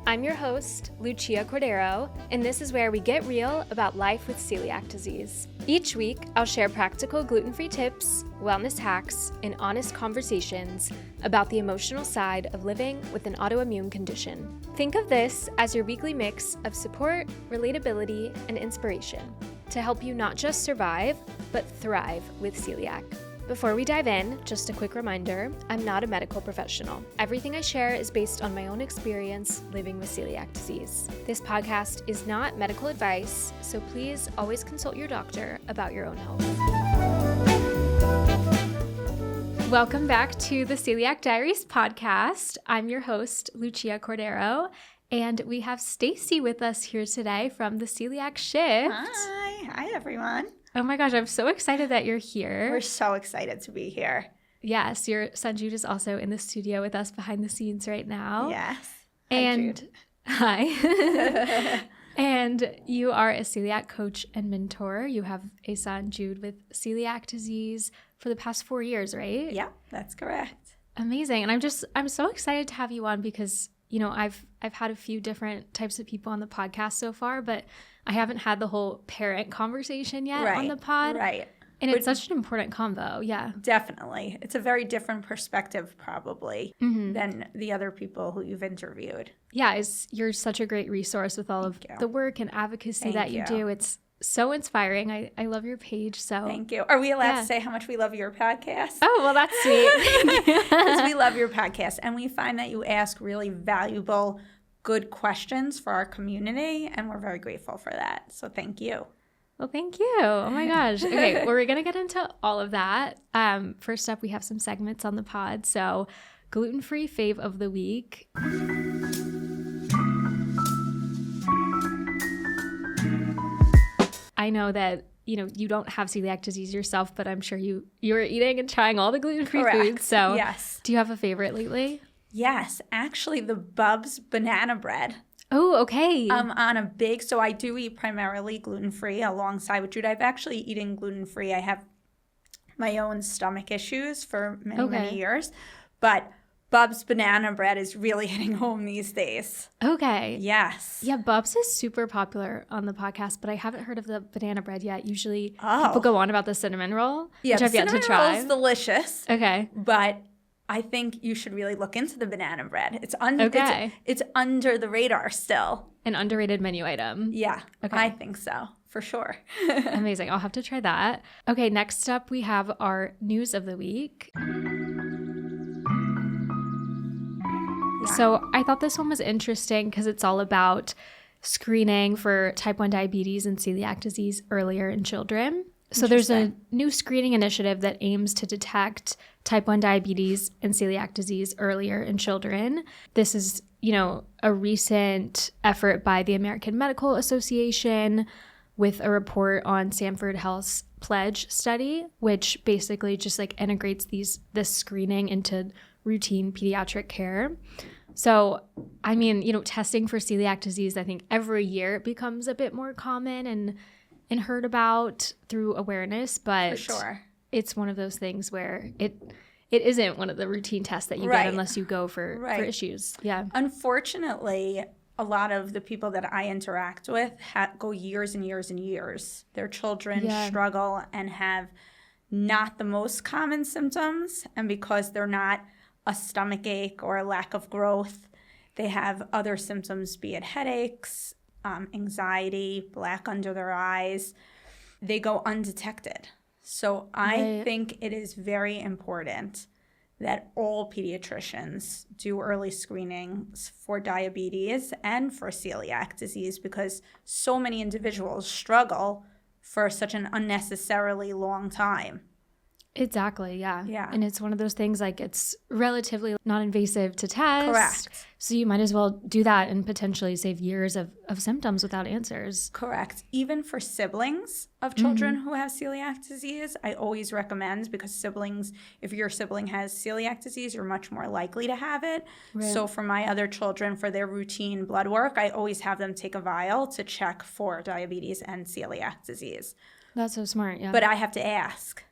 I'm your host, Lucia Cordero, and this is where we get real about life with celiac disease. Each week, I'll share practical gluten-free tips, wellness hacks, and honest conversations about the emotional side of living with an autoimmune condition. Think of this as your weekly mix of support, relatability, and inspiration to help you not just survive, but thrive with celiac. Before we dive in, just a quick reminder, I'm not a medical professional. Everything I share is based on my own experience living with celiac disease. This podcast is not medical advice, so please always consult your doctor about your own health. Welcome back to the Celiac Diaries podcast. I'm your host, Lucia Cordero, and we have Staci with us here today from the Celiac Shift. Hi everyone. Oh my gosh, I'm so excited that you're here. We're so excited to be here. Yes, your son Jude is also in the studio with us behind the scenes right now. Yes. Hi. And you are a celiac coach and mentor. You have a son, Jude, with celiac disease for the past 4 years, right? Yeah, that's correct. Amazing. And I'm so excited to have you on because, you know, I've had a few different types of people on the podcast so far, but I haven't had the whole parent conversation yet on the pod. Right. And it's such an important combo. Yeah. Definitely. It's a very different perspective probably than the other people who you've interviewed. Yeah. You're such a great resource with all of the work and advocacy that you do. It's so inspiring. I love your page. So thank you. Are we allowed to say how much we love your podcast? Oh, well, that's sweet. Because we love your podcast. And we find that you ask really valuable, good questions for our community. And we're very grateful for that. So thank you. Well, thank you. Oh my gosh. Okay. Well, we're going to get into all of that. First up, we have some segments on the pod. So gluten-free fave of the week. I know that, you know, you don't have celiac disease yourself, but I'm sure you're eating and trying all the gluten-free foods. So yes. Do you have a favorite lately? Yes, actually the Bub's banana bread. Oh, okay. On a big, so I do eat primarily gluten-free alongside with Jude. I've actually eaten gluten-free. I have my own stomach issues for many years, but Bub's banana bread is really hitting home these days. Okay. Yes. Yeah, Bub's is super popular on the podcast, but I haven't heard of the banana bread yet. Usually people go on about the cinnamon roll, which I've yet to try. Cinnamon roll is delicious. Okay. But I think you should really look into the banana bread. It's under the radar still. An underrated menu item. Yeah, okay. I think so, for sure. Amazing. I'll have to try that. Okay, next up we have our news of the week. Yeah. So I thought this one was interesting because it's all about screening for type 1 diabetes and celiac disease earlier in children. So there's a new screening initiative that aims to detect type 1 diabetes and celiac disease earlier in children. This is, you know, a recent effort by the American Medical Association with a report on Sanford Health's Pledge study, which basically just like integrates this screening into routine pediatric care. So, I mean, you know, testing for celiac disease, I think every year it becomes a bit more common and heard about through awareness, but for sure. It's one of those things where it isn't one of the routine tests that you get unless you go for issues. Yeah. Unfortunately, a lot of the people that I interact with go years and years and years. Their children struggle and have not the most common symptoms, and because they're not a stomach ache or a lack of growth, they have other symptoms, be it headaches, anxiety, black under their eyes. They go undetected. So I think it is very important that all pediatricians do early screenings for diabetes and for celiac disease because so many individuals struggle for such an unnecessarily long time. Exactly, yeah. And it's one of those things like it's relatively non-invasive to test. Correct. So you might as well do that and potentially save years of symptoms without answers. Correct. Even for siblings of children who have celiac disease, I always recommend because siblings, if your sibling has celiac disease, you're much more likely to have it. Right. So for my other children, for their routine blood work, I always have them take a vial to check for diabetes and celiac disease. That's so smart, yeah. But I have to ask.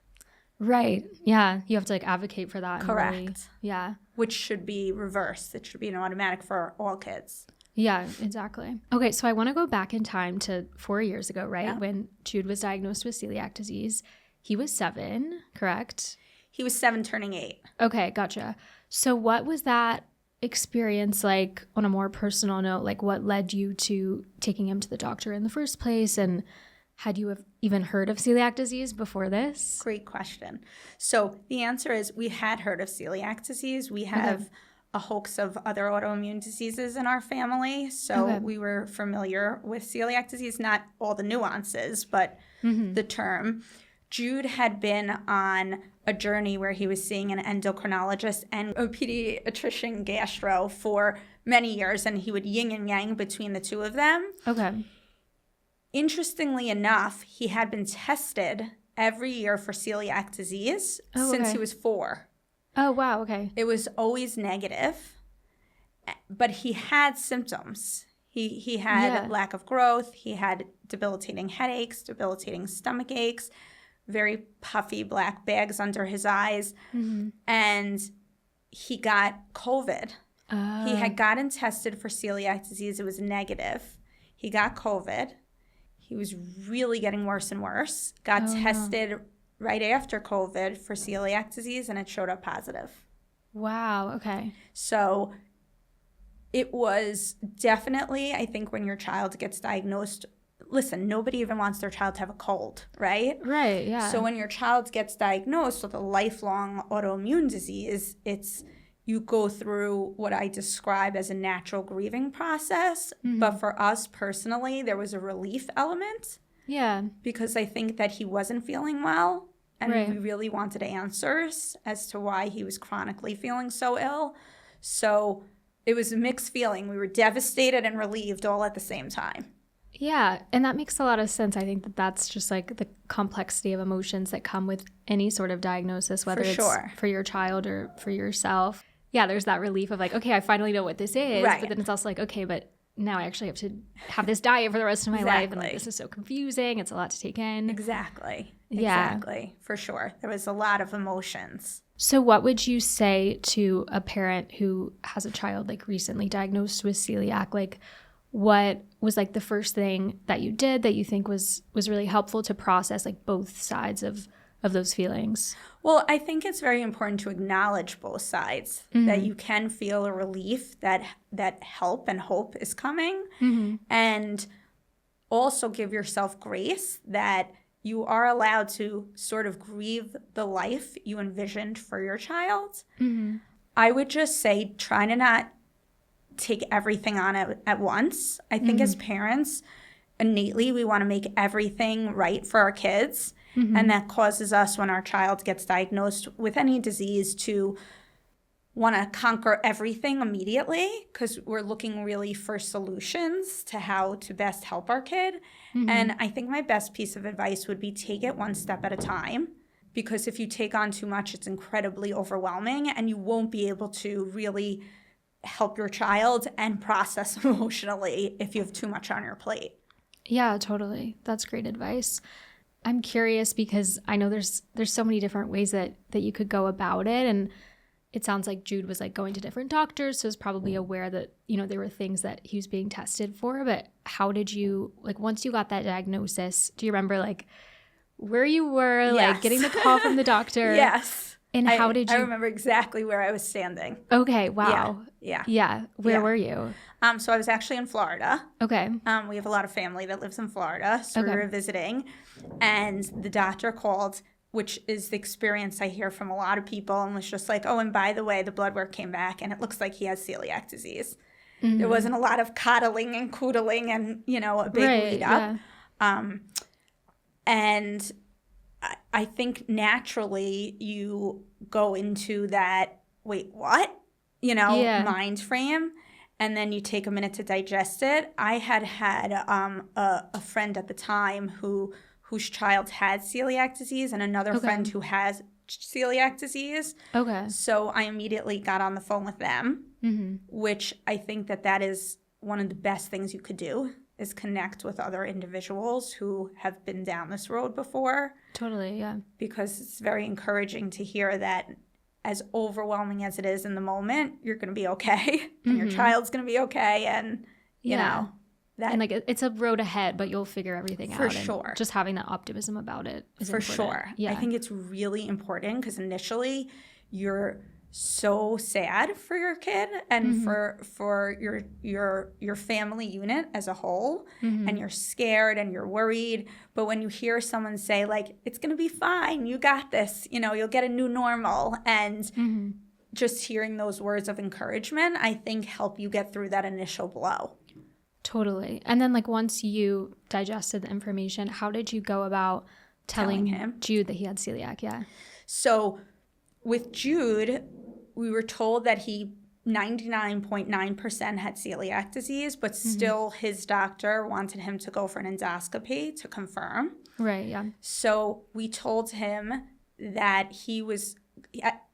Right. Yeah. You have to like advocate for that. Correct. Really, yeah. Which should be reversed. It should be an automatic for all kids. Yeah, exactly. Okay, so I want to go back in time to 4 years ago, right? Yeah. When Jude was diagnosed with celiac disease. He was 7, correct? He was 7 turning 8. Okay, gotcha. So what was that experience like on a more personal note? Like what led you to taking him to the doctor in the first place? And had you even heard of celiac disease before this? Great question. So the answer is we had heard of celiac disease. We have a host of other autoimmune diseases in our family. So we were familiar with celiac disease, not all the nuances, but the term. Jude had been on a journey where he was seeing an endocrinologist and a pediatrician gastro for many years, and he would yin and yang between the two of them. Okay. Interestingly enough, he had been tested every year for celiac disease since he was 4. Oh, wow. Okay. It was always negative, but he had symptoms. He had lack of growth. He had debilitating headaches, debilitating stomach aches, very puffy black bags under his eyes, and he got COVID. He had gotten tested for celiac disease. It was negative. He got COVID. He was really getting worse and worse. Got tested right after COVID for celiac disease, and it showed up positive. Wow. Okay. So it was definitely, I think, when your child gets diagnosed, listen, nobody even wants their child to have a cold, right? Right, yeah. So when your child gets diagnosed with a lifelong autoimmune disease, you go through what I describe as a natural grieving process. But for us personally, there was a relief element. Yeah. Because I think that he wasn't feeling well, and we really wanted answers as to why he was chronically feeling so ill. So it was a mixed feeling. We were devastated and relieved all at the same time. Yeah, and that makes a lot of sense. I think that that's just like the complexity of emotions that come with any sort of diagnosis, whether it's for your child or for yourself. Yeah, there's that relief of like, okay, I finally know what this is. Right. But then it's also like, okay, but now I actually have to have this diet for the rest of my life. And like, this is so confusing. It's a lot to take in. Exactly. Yeah. Exactly. For sure. There was a lot of emotions. So what would you say to a parent who has a child like recently diagnosed with celiac? Like, what was like the first thing that you did that you think was really helpful to process like both sides of those feelings? Well, I think it's very important to acknowledge both sides, that you can feel a relief that help and hope is coming, and also give yourself grace that you are allowed to sort of grieve the life you envisioned for your child. I would just say try to not take everything on at once. I think as parents, innately, we want to make everything right for our kids. And that causes us, when our child gets diagnosed with any disease, to want to conquer everything immediately because we're looking really for solutions to how to best help our kid. And I think my best piece of advice would be take it one step at a time, because if you take on too much, it's incredibly overwhelming and you won't be able to really help your child and process emotionally if you have too much on your plate. Yeah, totally. That's great advice. I'm curious because I know there's so many different ways that you could go about it. And it sounds like Jude was like going to different doctors, so was probably aware that, you know, there were things that he was being tested for. But how did you, like, once you got that diagnosis, do you remember like where you were, like getting the call from the doctor? Yes. And how did you? I remember exactly where I was standing. Okay. Wow. Yeah. Where were you? So I was actually in Florida. Okay. We have a lot of family that lives in Florida, so we were visiting, and the doctor called, which is the experience I hear from a lot of people, and was just like, oh, and by the way, the blood work came back, and it looks like he has celiac disease. There wasn't a lot of coddling and coodling and, you know, a big lead up. Yeah. And I think naturally you go into that, wait, what? You know, mind frame. And then you take a minute to digest it. I had a friend at the time whose child had celiac disease, and another friend who has celiac disease. Okay. So I immediately got on the phone with them, which I think that is one of the best things you could do, is connect with other individuals who have been down this road before. Totally, yeah. Because it's very encouraging to hear that, as overwhelming as it is in the moment, you're going to be okay, and your child's going to be okay, and you know. And like it's a road ahead, but you'll figure everything out. For sure. And just having that optimism about it is for important. Sure. Yeah. I think it's really important because initially you're so sad for your kid and for your family unit as a whole, and you're scared and you're worried. But when you hear someone say like, it's going to be fine, you got this, you know, you'll get a new normal, and just hearing those words of encouragement, I think help you get through that initial blow. Totally. And then like once you digested the information, how did you go about telling him, Jude, that he had celiac? Yeah. So with Jude, we were told that he 99.9% had celiac disease, but still his doctor wanted him to go for an endoscopy to confirm. Right, yeah. So we told him that he was,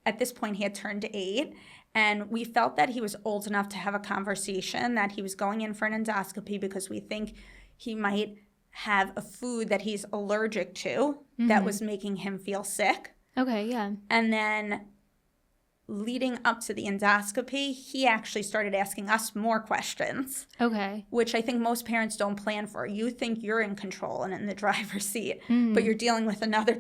at this point he had turned 8, and we felt that he was old enough to have a conversation, that he was going in for an endoscopy because we think he might have a food that he's allergic to that was making him feel sick. Okay, yeah. And then leading up to the endoscopy, he actually started asking us more questions. Okay. Which I think most parents don't plan for. You think you're in control and in the driver's seat, but you're dealing with another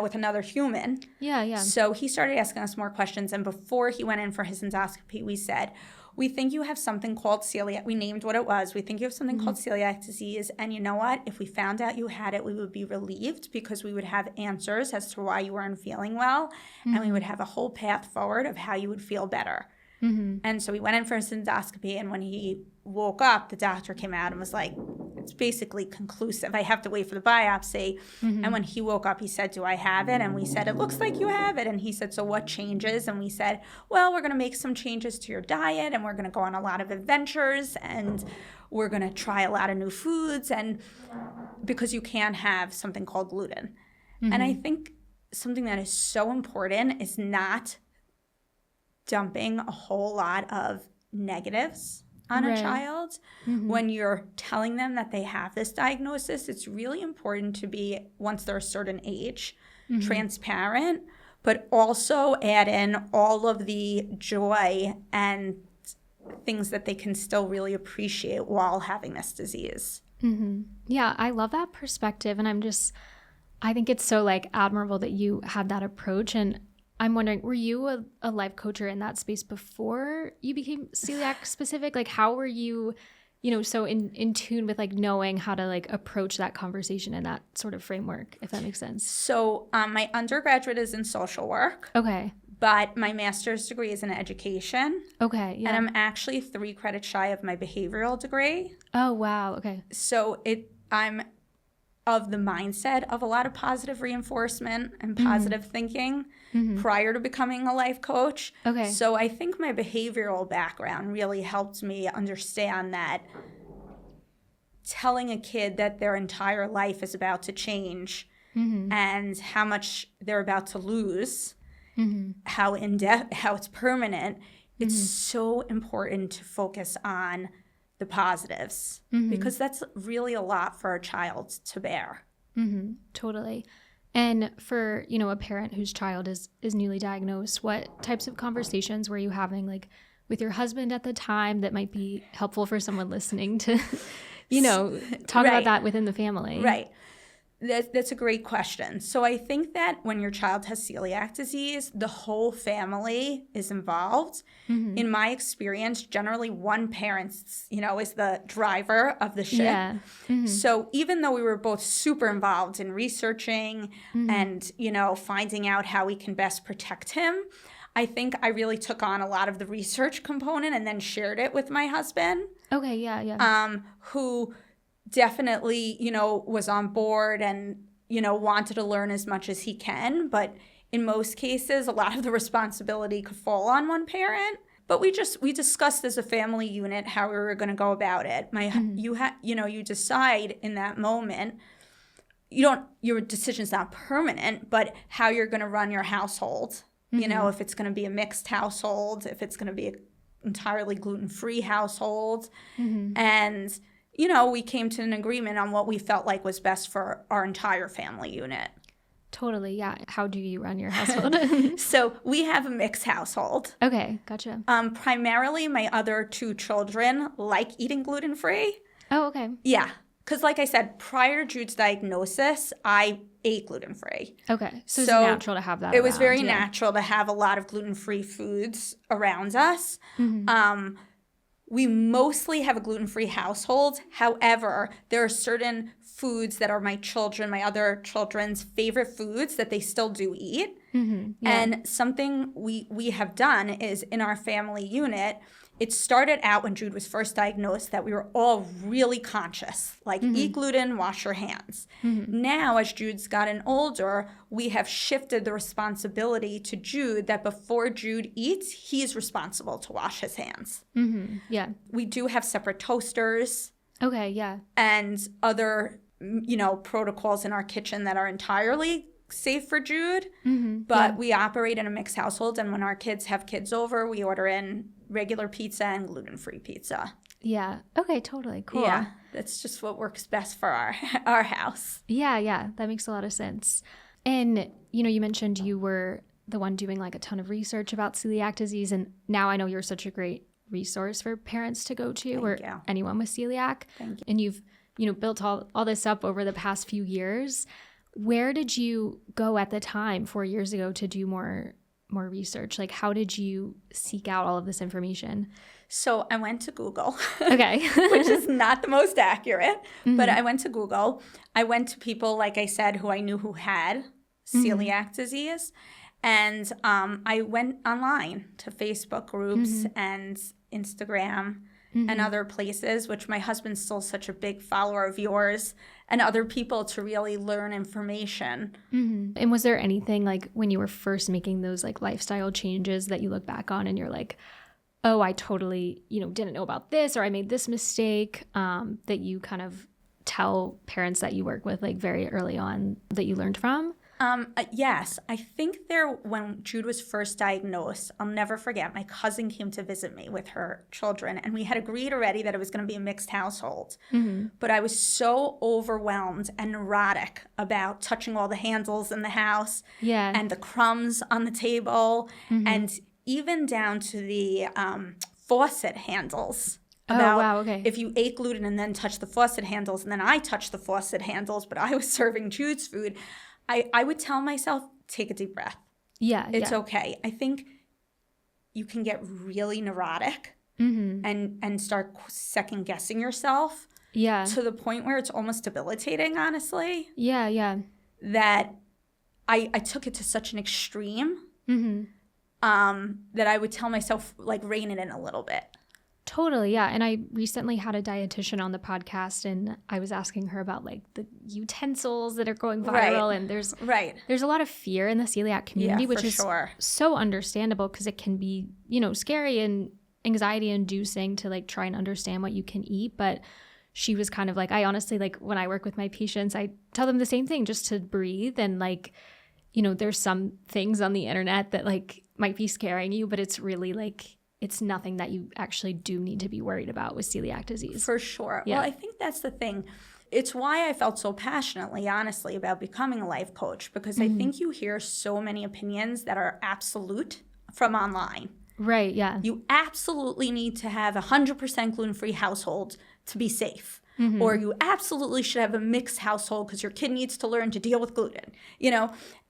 with another human. Yeah, yeah. So he started asking us more questions, and before he went in for his endoscopy, we said, we think you have something called celiac. We named what it was. We think you have something called celiac disease. And you know what? If we found out you had it, we would be relieved because we would have answers as to why you weren't feeling well. And we would have a whole path forward of how you would feel better. And so we went in for his endoscopy. And when he woke up, the doctor came out and was like, it's basically conclusive. I have to wait for the biopsy. And when he woke up, he said, do I have it? And we said, it looks like you have it. And he said, so what changes? And we said, well, we're going to make some changes to your diet, and we're going to go on a lot of adventures, and we're going to try a lot of new foods, and because you can have something called gluten. And I think something that is so important is not dumping a whole lot of negatives on a child. When you're telling them that they have this diagnosis, it's really important to be, once they're a certain age, transparent, but also add in all of the joy and things that they can still really appreciate while having this disease. Yeah, I love that perspective. And I think it's so like admirable that you had that approach. And I'm wondering, were you a life coach or in that space before you became celiac specific? Like, how were you, so in tune with like knowing how to like approach that conversation in that sort of framework, if that makes sense? So my undergraduate is in social work. Okay. But my master's degree is in education. Okay, yeah. And I'm actually 3 credits shy of my behavioral degree. Oh, wow. Okay. So I'm of the mindset of a lot of positive reinforcement and positive thinking prior to becoming a life coach. Okay. So I think my behavioral background really helped me understand that telling a kid that their entire life is about to change and how much they're about to lose, how it's permanent, it's so important to focus on the positives because that's really a lot for a child to bear. Totally. And for, a parent whose child is newly diagnosed, what types of conversations were you having like with your husband at the time that might be helpful for someone listening to, talk about that within the family? Right. That's a great question. So I think that when your child has celiac disease, the whole family is involved. In my experience, generally one parent, is the driver of the ship. Yeah. So even though we were both super involved in researching and, finding out how we can best protect him, I think I really took on a lot of the research component and then shared it with my husband. Okay, yeah. Who definitely, was on board and, wanted to learn as much as he can. But in most cases, a lot of the responsibility could fall on one parent. But we discussed as a family unit how we were going to go about it. You decide in that moment, your decision's not permanent, but how you're going to run your household. If it's going to be a mixed household, if it's going to be an entirely gluten-free household. And we came to an agreement on what we felt like was best for our entire family unit. Totally, yeah. How do you run your household? So we have a mixed household. Okay, gotcha. Primarily, my other 2 children like eating gluten-free. Oh, okay. Yeah, because like I said, prior to Jude's diagnosis, I ate gluten-free. Okay, so it's natural to have that It was around, very natural to have a lot of gluten-free foods around us. We mostly have a gluten-free household. However, there are certain foods that are my other children's favorite foods that they still do eat. And something we have done is in our family unit, it started out when Jude was first diagnosed that we were all really conscious, like eat gluten, wash your hands. Now, as Jude's gotten older, we have shifted the responsibility to Jude that before Jude eats, he's responsible to wash his hands. Yeah. We do have separate toasters. Okay, yeah. And other, protocols in our kitchen that are entirely safe for Jude. But we operate in a mixed household. And when our kids have kids over, we order in regular pizza and gluten-free pizza. Yeah. Okay, totally. Cool. Yeah, that's just what works best for our house. Yeah. That makes a lot of sense. And, you mentioned you were the one doing like a ton of research about celiac disease. And now I know you're such a great resource for parents to go to or anyone with celiac. Thank you. And you've, built all this up over the past few years. Where did you go at the time 4 years ago to do more research? Like, how did you seek out all of this information? So I went to Google. Okay. Which is not the most accurate, but I went to Google. I went to people, like I said, who I knew who had celiac disease. And I went online to Facebook groups and Instagram and other places, which my husband's still such a big follower of yours, and other people to really learn information. And was there anything like when you were first making those like lifestyle changes that you look back on and you're like, oh, I totally, didn't know about this, or I made this mistake, that you kind of tell parents that you work with like very early on that you learned from? Yes, I think when Jude was first diagnosed, I'll never forget, my cousin came to visit me with her children, and we had agreed already that it was going to be a mixed household. But I was so overwhelmed and neurotic about touching all the handles in the house and the crumbs on the table, and even down to the faucet handles. If you ate gluten and then touched the faucet handles, and then I touched the faucet handles, but I was serving Jude's food, I would tell myself, take a deep breath. Yeah. It's okay. I think you can get really neurotic and start second guessing yourself to the point where it's almost debilitating, honestly. Yeah. That I took it to such an extreme that I would tell myself, like, rein it in a little bit. Totally, yeah. And I recently had a dietitian on the podcast, and I was asking her about like the utensils that are going viral, and there's a lot of fear in the celiac community, which is so understandable because it can be, scary and anxiety inducing to like try and understand what you can eat. But she was kind of like, I honestly, like when I work with my patients, I tell them the same thing, just to breathe. And like, there's some things on the internet that like might be scaring you, but it's really like, it's nothing that you actually do need to be worried about with celiac disease. For sure. Yeah. Well, I think that's the thing. It's why I felt so passionately, honestly, about becoming a life coach, because I think you hear so many opinions that are absolute from online. Right, yeah. You absolutely need to have 100% gluten-free household to be safe. Or you absolutely should have a mixed household because your kid needs to learn to deal with gluten,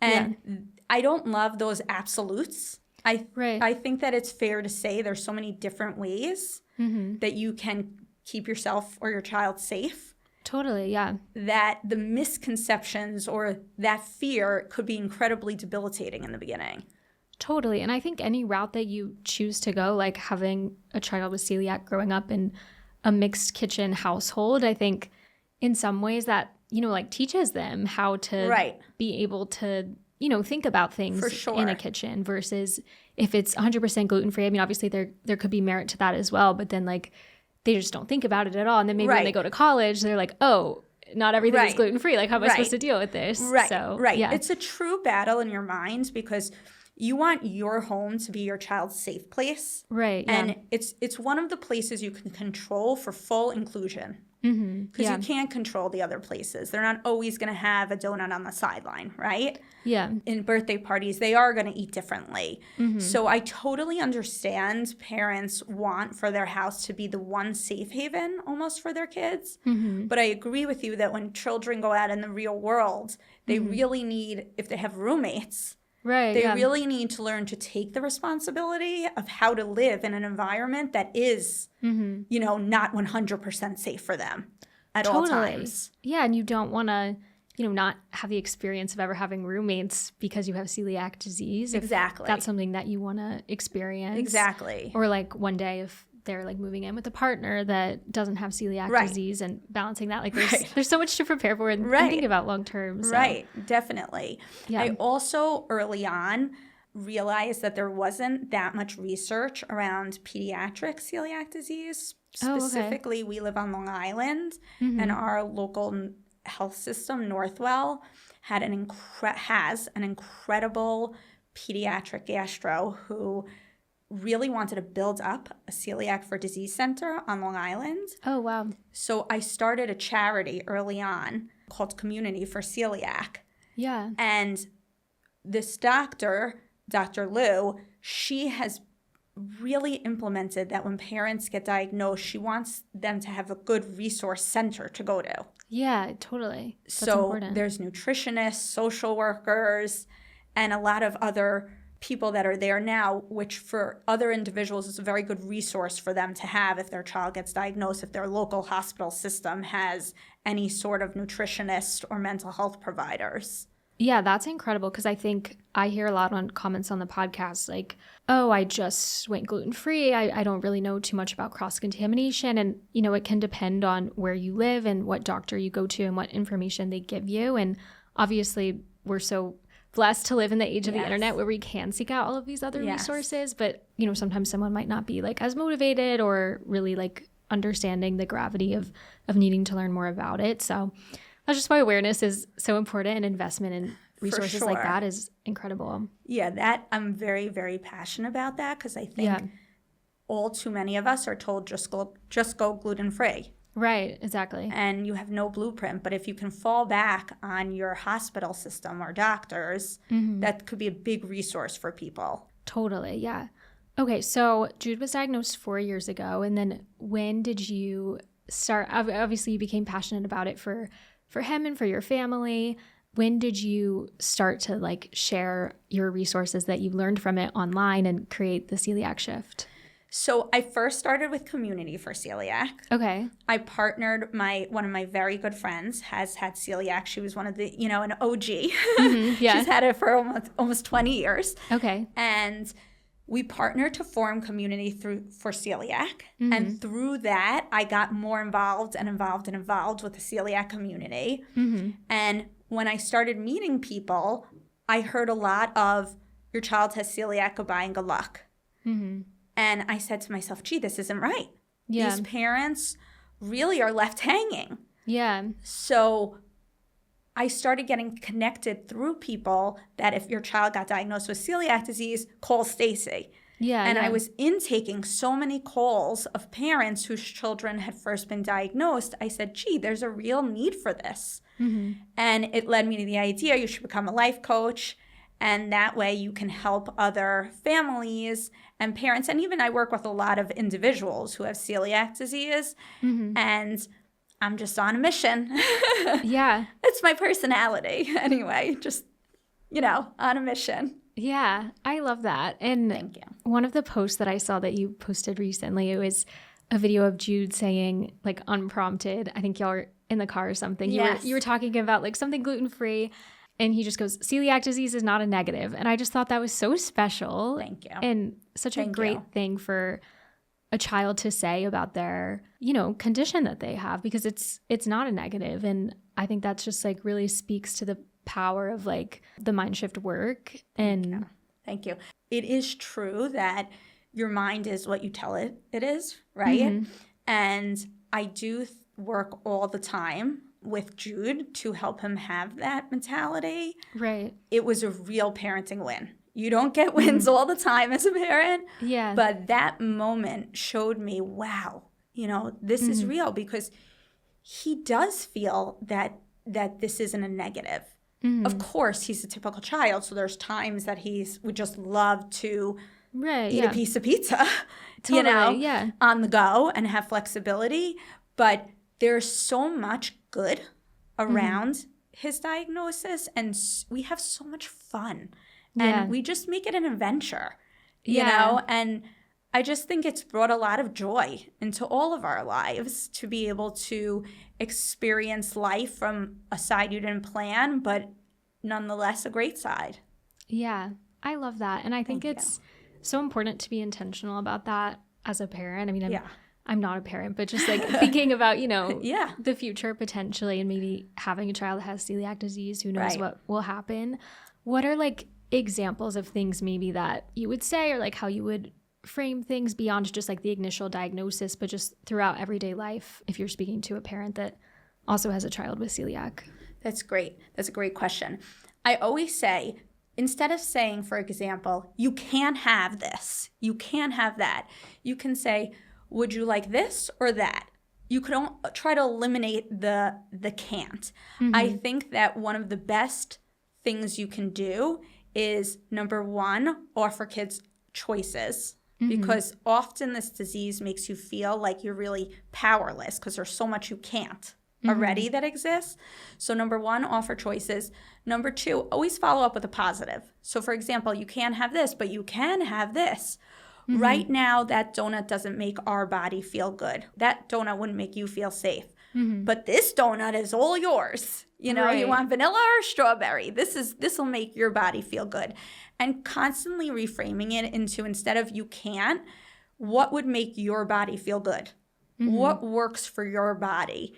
And I don't love those absolutes. I think that it's fair to say there's so many different ways that you can keep yourself or your child safe. Totally, yeah. That the misconceptions or that fear could be incredibly debilitating in the beginning. Totally. And I think any route that you choose to go, like having a child with celiac growing up in a mixed kitchen household, I think in some ways that, like teaches them how to be able to think about things in a kitchen versus if it's 100% gluten-free. I mean, obviously there could be merit to that as well, but then like they just don't think about it at all. And then maybe when they go to college, they're like, oh, not everything is gluten-free. Like, how am I supposed to deal with this? Yeah. Yeah. It's a true battle in your mind because You want your home to be your child's safe place. Right. Yeah. And it's one of the places you can control for full inclusion. Because you can't control the other places. They're not always going to have a donut on the sideline, right? Yeah. In birthday parties, they are going to eat differently. So I totally understand parents want for their house to be the one safe haven almost for their kids. But I agree with you that when children go out in the real world, they really need, if they have roommates, they really need to learn to take the responsibility of how to live in an environment that is, not 100% safe for them at all times. Yeah, and you don't want to, not have the experience of ever having roommates because you have celiac disease. Exactly. That's something that you want to experience. Exactly. Or like one day if they're like moving in with a partner that doesn't have celiac disease and balancing that. Like there's so much to prepare for and think about long term. So. Right, definitely. Yeah. I also early on realized that there wasn't that much research around pediatric celiac disease. Specifically, we live on Long Island and our local health system, Northwell, has an incredible pediatric gastro who really wanted to build up a celiac for disease center on Long Island. Oh, wow. So I started a charity early on called Community for Celiac. Yeah. And this doctor, Dr. Lou, she has really implemented that when parents get diagnosed, she wants them to have a good resource center to go to. Yeah, totally. That's so important. There's nutritionists, social workers, and a lot of other people that are there now, which for other individuals is a very good resource for them to have if their child gets diagnosed, if their local hospital system has any sort of nutritionist or mental health providers. Yeah, that's incredible because I think I hear a lot on comments on the podcast like, oh, I just went gluten-free. I don't really know too much about cross-contamination. And, it can depend on where you live and what doctor you go to and what information they give you. And obviously, we're so blessed to live in the age of the internet where we can seek out all of these other resources. But, sometimes someone might not be like as motivated or really like understanding the gravity of needing to learn more about it. So that's just why awareness is so important and investment in resources like that is incredible. Yeah, that I'm very, very passionate about that because I think all too many of us are told just go gluten-free. Right, exactly. And you have no blueprint. But if you can fall back on your hospital system or doctors, that could be a big resource for people. Totally, yeah. Okay, so Jude was diagnosed 4 years ago. And then when did you start? Obviously, you became passionate about it for him and for your family. When did you start to like share your resources that you learned from it online and create the Celiac Shift? So I first started with Community for Celiac. Okay. I partnered one of my very good friends has had celiac. She was one of the, an OG. Yeah. She's had it for almost 20 years. Okay. And we partnered to form Community for Celiac. And through that, I got more involved with the celiac community. And when I started meeting people, I heard a lot of, your child has celiac, goodbye and good luck. And I said to myself, gee, this isn't right. Yeah. These parents really are left hanging. Yeah. So I started getting connected through people that if your child got diagnosed with celiac disease, call Staci. Yeah. And I was intaking so many calls of parents whose children had first been diagnosed. I said, gee, there's a real need for this. And it led me to the idea you should become a life coach. And that way you can help other families and parents. And even I work with a lot of individuals who have celiac disease. And I'm just on a mission. Yeah. It's my personality anyway, just, on a mission. Yeah, I love that. And thank you. One of the posts that I saw that you posted recently, it was a video of Jude saying, like, unprompted, I think y'all were in the car or something. Yes. You were talking about like something gluten-free. And he just goes, celiac disease is not a negative. And I just thought that was so special. Thank you. And such a great thing for a child to say about their, condition that they have, because it's not a negative. And I think that's just like really speaks to the power of like the mind shift work. And Thank you. It is true that your mind is what you tell it is, right? And I do work all the time with Jude to help him have that mentality. Right. It was a real parenting win. You don't get wins all the time as a parent. Yeah. But that moment showed me, wow, this is real, because he does feel that this isn't a negative. Of course, he's a typical child, so there's times that would just love to eat a piece of pizza, Totally, on the go and have flexibility. But there's so much good around his diagnosis, and we have so much fun. And we just make it an adventure, you know? And I just think it's brought a lot of joy into all of our lives to be able to experience life from a side you didn't plan, but nonetheless a great side. Yeah, I love that. And I think it's so important to be intentional about that as a parent. I mean, I'm not a parent, but just like thinking about, the future potentially, and maybe having a child that has celiac disease, who knows what will happen. What are like examples of things maybe that you would say, or like how you would frame things beyond just like the initial diagnosis, but just throughout everyday life if you're speaking to a parent that also has a child with celiac? That's great. That's a great question. I always say, instead of saying, for example, you can't have this, you can't have that, you can say, would you like this or that? You could try to eliminate the can't. I think that one of the best things you can do is, number one, offer kids choices. Because often this disease makes you feel like you're really powerless because there's so much you can't already that exists. So number one, offer choices. Number two, always follow up with a positive. So for example, you can't have this, but you can have this. Right now, that donut doesn't make our body feel good. That donut wouldn't make you feel safe. But this donut is all yours. You want vanilla or strawberry. This will make your body feel good. And constantly reframing it into, instead of you can't, what would make your body feel good? What works for your body?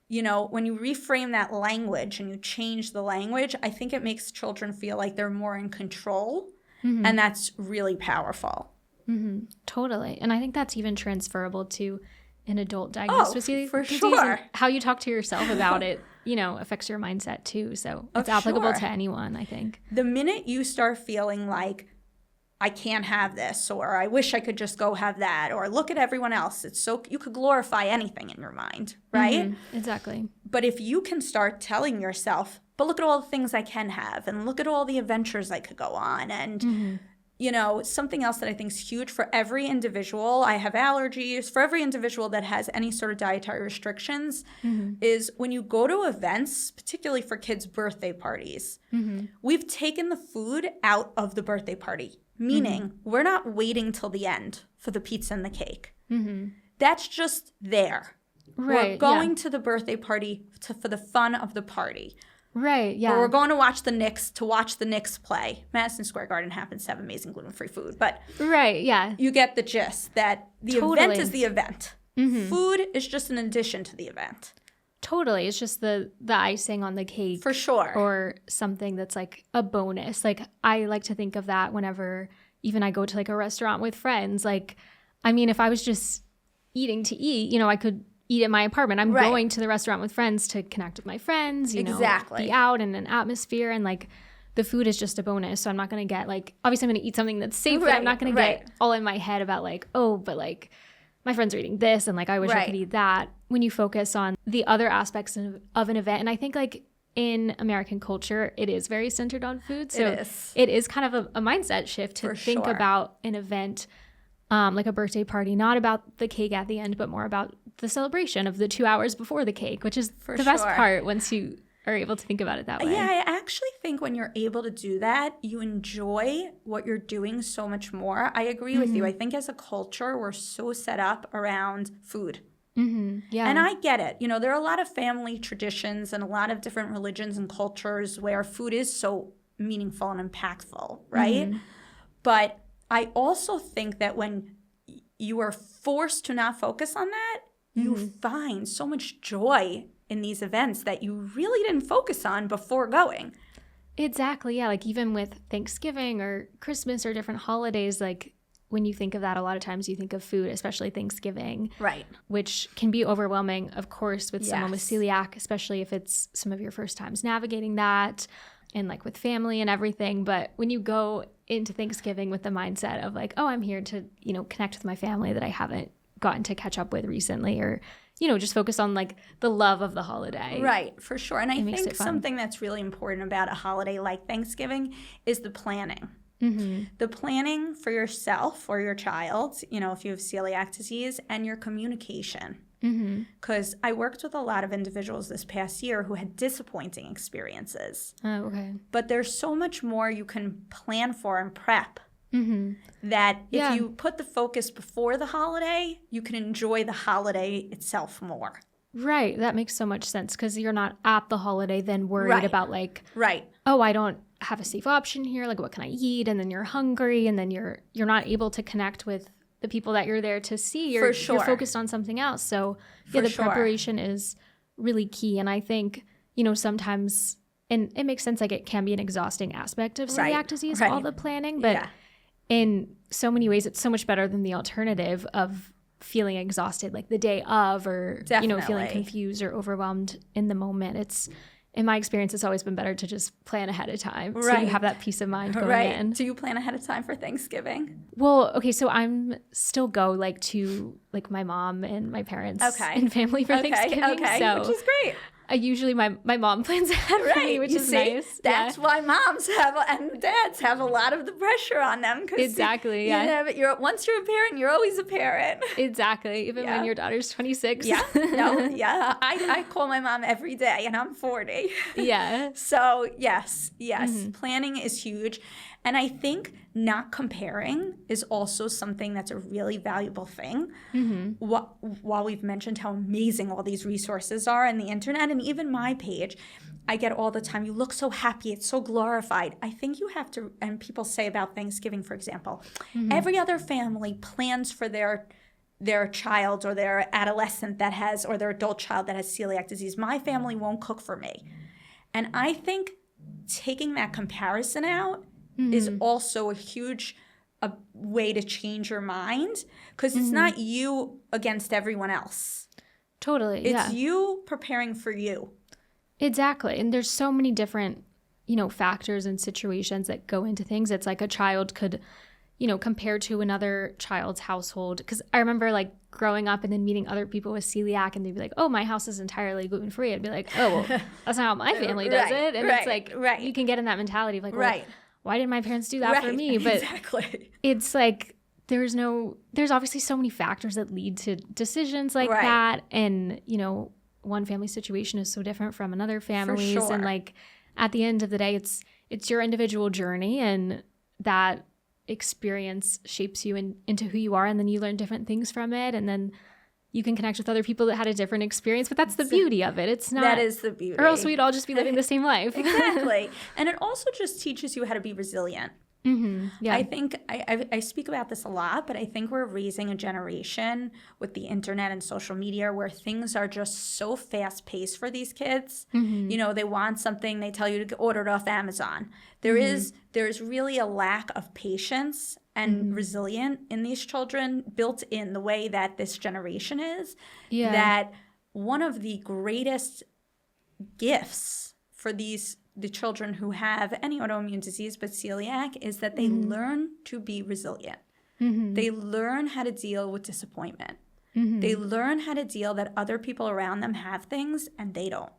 When you reframe that language and you change the language, I think it makes children feel like they're more in control. And that's really powerful. Totally. And I think that's even transferable to an adult diagnosed with celiac for disease. sure. And how you talk to yourself about it, affects your mindset too. So it's applicable to anyone, I think. The minute you start feeling like, I can't have this, or I wish I could just go have that, or look at everyone else, you could glorify anything in your mind, right? Exactly. But if you can start telling yourself, but look at all the things I can have, and look at all the adventures I could go on, and something else that I think is huge for every individual, I have allergies, for every individual that has any sort of dietary restrictions, is when you go to events, particularly for kids' birthday parties, we've taken the food out of the birthday party, meaning we're not waiting till the end for the pizza and the cake. That's just there. Right, we're going to the birthday party for the fun of the party. Right, yeah. Or we're going to watch the Knicks play. Madison Square Garden happens to have amazing gluten-free food, but right, yeah. You get the gist that the event is the event. Food is just an addition to the event. Totally. It's just the icing on the cake. For sure. Or something that's like a bonus. Like I like to think of that whenever even I go to like a restaurant with friends. Like, I mean, if I was just eating to eat, I could eat at my apartment. I'm going to the restaurant with friends to connect with my friends, you know, be out in an atmosphere, and like the food is just a bonus. So I'm not going to get like, obviously I'm going to eat something that's safe, but I'm not going to get all in my head about like, oh, but like my friends are eating this and like I wish I could eat that. When you focus on the other aspects of an event, and I think like in American culture, it is very centered on food. So it is kind of a mindset shift to think about an event like a birthday party, not about the cake at the end, but more about the celebration of the 2 hours before the cake, which is the best part once you are able to think about it that way. Yeah, I actually think when you're able to do that, you enjoy what you're doing so much more. I agree with you. I think as a culture, we're so set up around food. Yeah. And I get it. You know, there are a lot of family traditions and a lot of different religions and cultures where food is so meaningful and impactful, right? But I also think that when you are forced to not focus on that, you find so much joy in these events that you really didn't focus on before going. Exactly. Yeah. Like even with Thanksgiving or Christmas or different holidays, like when you think of that, a lot of times you think of food, especially Thanksgiving. Right. Which can be overwhelming, of course, with someone with celiac, especially if it's some of your first times navigating that and like with family and everything. But when you go into Thanksgiving with the mindset of like, oh, I'm here to, connect with my family that I haven't gotten to catch up with recently, or, just focus on like the love of the holiday. Right, for sure. And I think something that's really important about a holiday like Thanksgiving is the planning. Mm-hmm. The planning for yourself or your child, if you have celiac disease, and your communication. Because I worked with a lot of individuals this past year who had disappointing experiences. Oh, okay. But there's so much more you can plan for and prep that if you put the focus before the holiday, you can enjoy the holiday itself more. Right. That makes so much sense because you're not at the holiday then worried about like, oh, I don't have a safe option here. Like, what can I eat? And then you're hungry, and then you're not able to connect with the people that you're there to see. You're focused on something else. So the preparation is really key. And I think, sometimes, and it makes sense, like it can be an exhausting aspect of celiac disease, all the planning, but in so many ways, it's so much better than the alternative of feeling exhausted like the day of, or, feeling confused or overwhelmed in the moment. It's, in my experience, it's always been better to just plan ahead of time. So you have that peace of mind going in. Do you plan ahead of time for Thanksgiving? Well, okay, so I'm still go like to like my mom and my parents and family for Thanksgiving. Okay, so which is great. I usually my mom plans ahead for me, which is nice. That's why moms and dads have a lot of the pressure on them. Exactly. Once you're a parent, you're always a parent. Exactly. Even when your daughter's 26. I call my mom every day, and I'm 40. Yeah. So yes, planning is huge. And I think not comparing is also something that's a really valuable thing. While we've mentioned how amazing all these resources are and the internet, and even my page, I get all the time, you look so happy, it's so glorified. I think you have to, and people say about Thanksgiving, for example, every other family plans for their child or their adolescent that has, or their adult child that has celiac disease. My family won't cook for me. And I think taking that comparison out is also a huge way to change your mind, because it's not you against everyone else. Totally. It's you preparing for you. Exactly. And there's so many different, factors and situations that go into things. It's like a child could, compare to another child's household. Because I remember like growing up and then meeting other people with celiac, and they'd be like, oh, my house is entirely gluten-free. I'd be like, oh, well, that's not how my family does it. And it's like, you can get in that mentality of like, well, why didn't my parents do that for me? But it's like, there's obviously so many factors that lead to decisions like that. And, one family situation is so different from another family's. And like, at the end of the day, it's your individual journey, and that experience shapes you into who you are. And then you learn different things from it. And then you can connect with other people that had a different experience, but that's the beauty of it. It's not. That is the beauty. Or else we'd all just be living the same life. Exactly. And it also just teaches you how to be resilient. Yeah. I think I speak about this a lot, but I think we're raising a generation with the internet and social media where things are just so fast paced for these kids. They want something, they tell you to order it off Amazon. There's really a lack of patience and resilient in these children, built in the way that this generation is. That one of the greatest gifts for the children who have any autoimmune disease but celiac is that they learn to be resilient. They learn how to deal with disappointment. They learn how to deal that other people around them have things and they don't.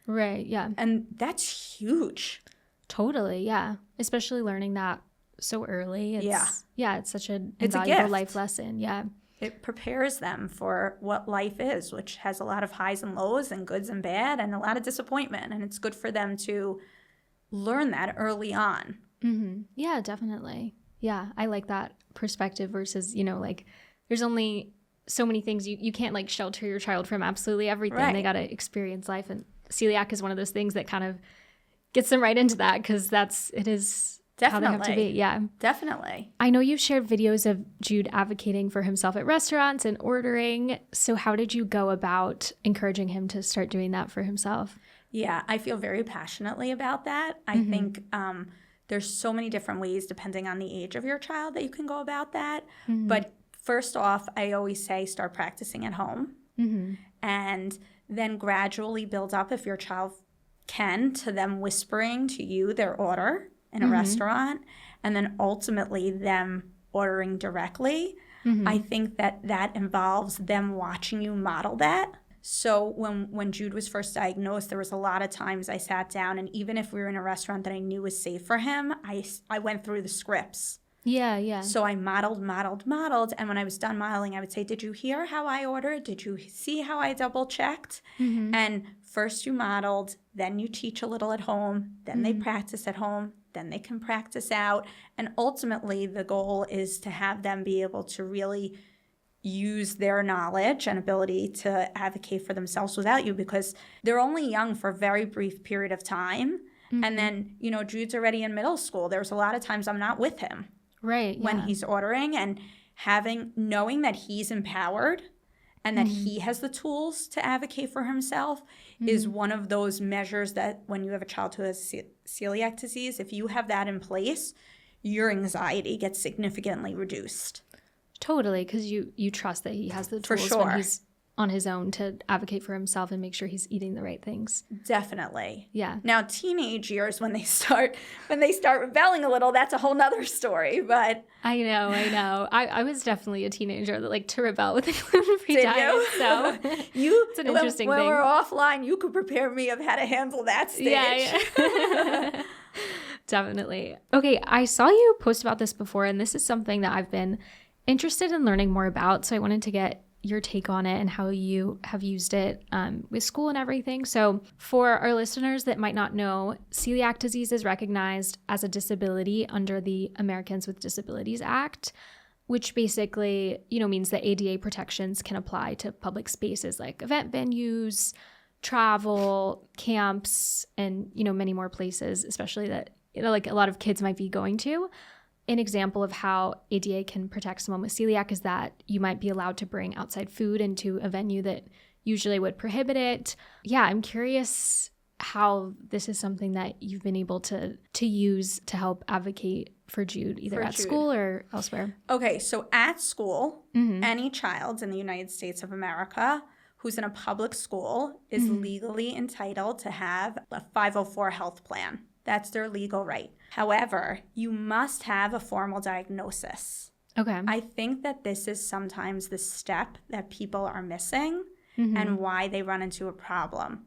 Right, yeah. And that's huge. Totally, yeah. Especially learning that so early. It's such an It's invaluable life lesson. Yeah. It prepares them for what life is, which has a lot of highs and lows and goods and bad and a lot of disappointment. And it's good for them to learn that early on. Yeah, definitely. Yeah, I like that perspective versus, like there's only so many things you can't like shelter your child from absolutely everything. They got to experience life. And celiac is one of those things that kind of gets them right into that, because it is how they have to be. Yeah, definitely. I know you've shared videos of Jude advocating for himself at restaurants and ordering. So how did you go about encouraging him to start doing that for himself? Yeah, I feel very passionately about that. I think there's so many different ways, depending on the age of your child, that you can go about that. But first off, I always say start practicing at home, and then gradually build up, if your child can, to them whispering to you their order in a restaurant, and then ultimately them ordering directly, I think that involves them watching you model that. So when Jude was first diagnosed, there was a lot of times I sat down, and even if we were in a restaurant that I knew was safe for him, I went through the scripts. Yeah. So I modeled. And when I was done modeling, I would say, did you hear how I ordered? Did you see how I double checked? And first you modeled, then you teach a little at home, then they practice at home, then they can practice out. And ultimately the goal is to have them be able to really use their knowledge and ability to advocate for themselves without you, because they're only young for a very brief period of time. And then, Jude's already in middle school. There's a lot of times I'm not with him. Right. When he's ordering, and knowing that he's empowered and that he has the tools to advocate for himself is one of those measures that when you have a child who has celiac disease, if you have that in place, your anxiety gets significantly reduced. Totally, because you trust that he has the tools For sure. when he's on his own to advocate for himself and make sure he's eating the right things. Definitely. Yeah. Now, teenage years, when they start rebelling a little, that's a whole nother story. But I know. I was definitely a teenager that liked to rebel with the gluten-free diet. So it's an interesting when thing. we're offline, you could prepare me of how to handle that stage. Yeah. Definitely. Okay, I saw you post about this before, and this is something that I've been interested in learning more about. So I wanted to get your take on it and how you have used it with school and everything. So for our listeners that might not know, celiac disease is recognized as a disability under the Americans with Disabilities Act, which basically, means that ADA protections can apply to public spaces like event venues, travel, camps, and, many more places, especially that, like a lot of kids might be going to. An example of how ADA can protect someone with celiac is that you might be allowed to bring outside food into a venue that usually would prohibit it. Yeah, I'm curious how this is something that you've been able to use to help advocate for Jude, either at school or elsewhere. Okay, so at school, any child in the United States of America who's in a public school is legally entitled to have a 504 health plan. That's their legal right. However, you must have a formal diagnosis. Okay. I think that this is sometimes the step that people are missing and why they run into a problem.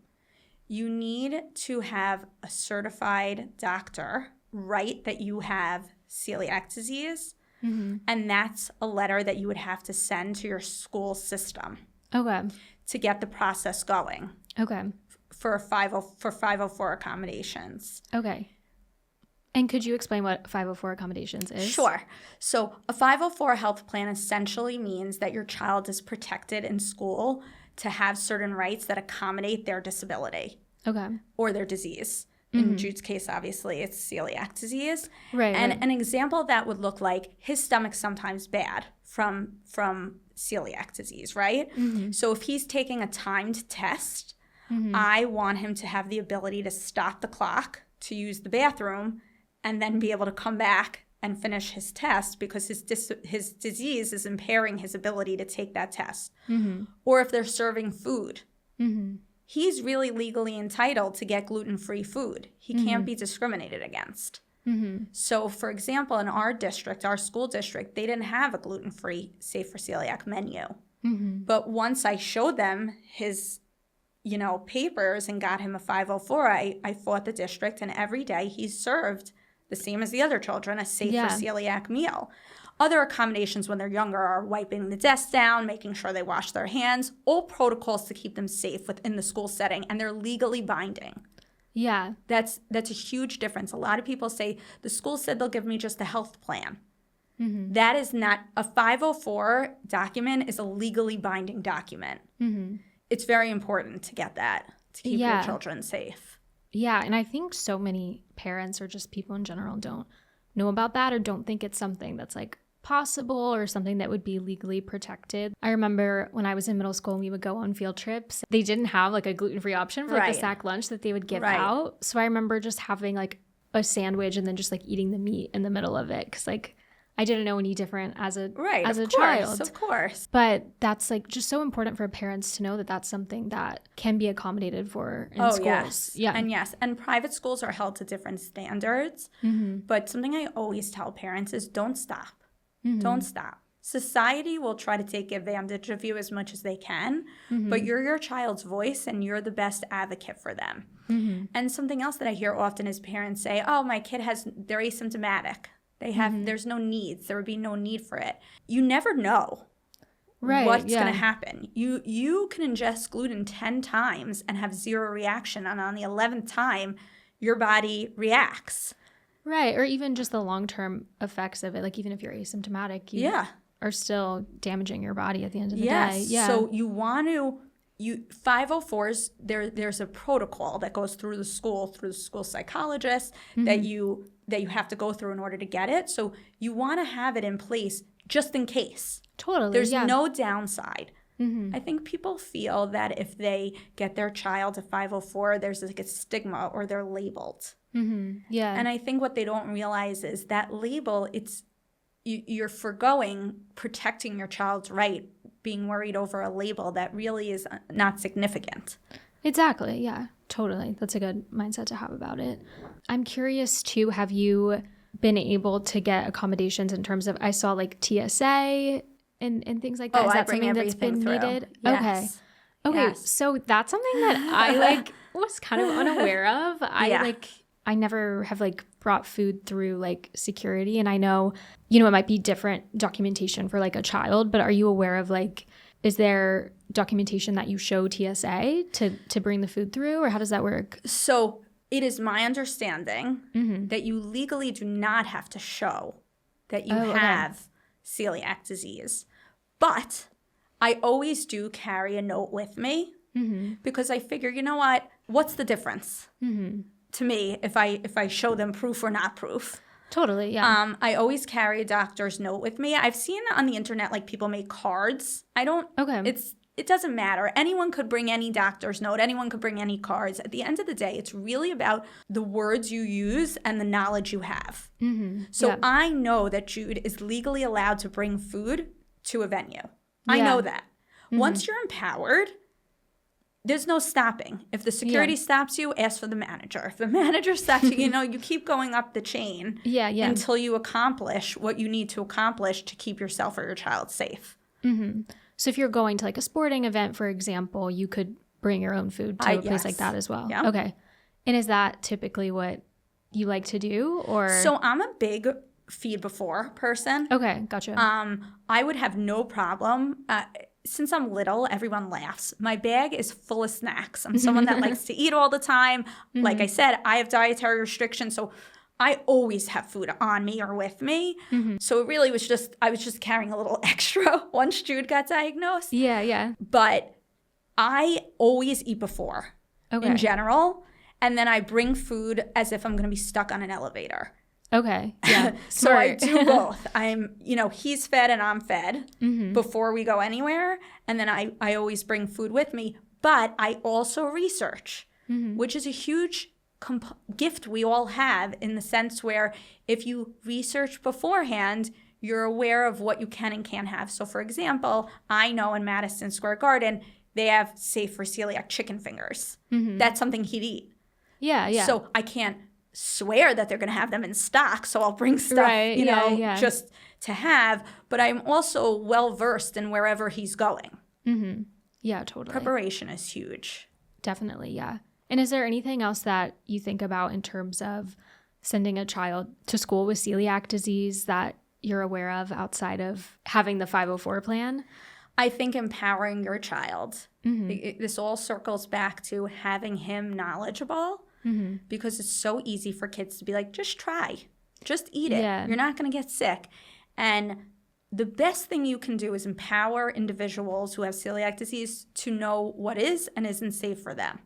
You need to have a certified doctor write that you have celiac disease, and that's a letter that you would have to send to your school system. Okay. To get the process going. Okay. For 504 accommodations. Okay. And could you explain what 504 accommodations is? Sure. So a 504 health plan essentially means that your child is protected in school to have certain rights that accommodate their disability. Okay. Or their disease. In Jude's case, obviously, it's celiac disease. Right. And an example of that would look like his stomach's sometimes bad from celiac disease, right? So if he's taking a timed test, I want him to have the ability to stop the clock to use the bathroom and then be able to come back and finish his test because his disease is impairing his ability to take that test. Or if they're serving food, he's really legally entitled to get gluten-free food. He can't be discriminated against. So, for example, in our district, our school district, they didn't have a gluten-free Safe for Celiac menu. But once I showed them his papers and got him a 504, I fought the district, and every day he's served, the same as the other children, a Safe for Celiac meal. Other accommodations when they're younger are wiping the desk down, making sure they wash their hands, all protocols to keep them safe within the school setting, and they're legally binding. Yeah. That's a huge difference. A lot of people say, the school said they'll give me just a health plan. That is not, a 504 document is a legally binding document. It's very important to get that, to keep your children safe. Yeah, and I think so many parents or just people in general don't know about that or don't think it's something that's like possible or something that would be legally protected. I remember when I was in middle school and we would go on field trips, they didn't have like a gluten-free option for like the sack lunch that they would give out. So I remember just having like a sandwich and then just like eating the meat in the middle of it because like I didn't know any different as a Of child. course. But that's like just so important for parents to know that that's something that can be accommodated for in schools. Yes. Yeah. And private schools are held to different standards. But something I always tell parents is don't stop. Don't stop. Society will try to take advantage of you as much as they can, but you're your child's voice and you're the best advocate for them. And something else that I hear often is parents say, oh, my kid they're asymptomatic. There's no needs. There would be no need for it. You never know what's going to happen. You can ingest gluten 10 times and have zero reaction. And on the 11th time, your body reacts. Right. Or even just the long-term effects of it. Like even if you're asymptomatic, you are still damaging your body at the end of the day. Yeah. So you want to, 504s, there's a protocol that goes through the school psychologist that you have to go through in order to get it. So you want to have it in place just in case. Totally. There's no downside. I think people feel that if they get their child a 504, there's like a stigma or they're labeled. Yeah. And I think what they don't realize is that label, you're forgoing protecting your child's right, being worried over a label that really is not significant. Exactly. Yeah, totally. That's a good mindset to have about it. I'm curious too, have you been able to get accommodations in terms of, I saw like TSA and things like that? Is that something that's been needed? Yes. Okay. Yes. So that's something that I was kind of unaware of. I never have brought food through security, and I know, it might be different documentation for a child, but are you aware of is there documentation that you show TSA to bring the food through, or how does that work? So it is my understanding that you legally do not have to show that you have celiac disease, but I always do carry a note with me because I figure, what's the difference? To me, if I show them proof or not proof. Totally, yeah. I always carry a doctor's note with me. I've seen on the internet people make cards. It doesn't matter. Anyone could bring any doctor's note. Anyone could bring any cards. At the end of the day, it's really about the words you use and the knowledge you have. So I know that Jude is legally allowed to bring food to a venue. I know that. Once you're empowered, there's no stopping. If the security stops you, ask for the manager. If the manager stops you, you keep going up the chain until you accomplish what you need to accomplish to keep yourself or your child safe. So if you're going to a sporting event, for example, you could bring your own food to a place like that as well. Yeah. Okay. And is that typically what you like to do, or? So I'm a big feed before person. Okay, gotcha. I would have no problem. Since I'm little, everyone laughs. My bag is full of snacks. I'm someone that likes to eat all the time. Like I said, I have dietary restrictions, so I always have food on me or with me. So it really was I was just carrying a little extra once Jude got diagnosed. Yeah. But I always eat before in general, and then I bring food as if I'm going to be stuck on an elevator. Okay. Yeah. So I do both. He's fed and I'm fed before we go anywhere. And then I always bring food with me. But I also research, which is a huge gift we all have, in the sense where if you research beforehand, you're aware of what you can and can't have. So, for example, I know in Madison Square Garden, they have safe for celiac chicken fingers. That's something he'd eat. Yeah. So I can't swear that they're going to have them in stock, so I'll bring stuff, just to have. But I'm also well versed in wherever he's going. Yeah, totally. Preparation is huge. Definitely, yeah. And is there anything else that you think about in terms of sending a child to school with celiac disease that you're aware of outside of having the 504 plan? I think empowering your child. This all circles back to having him knowledgeable. Because it's so easy for kids to be like, just try, just eat it. You're not going to get sick. And the best thing you can do is empower individuals who have celiac disease to know what is and isn't safe for them.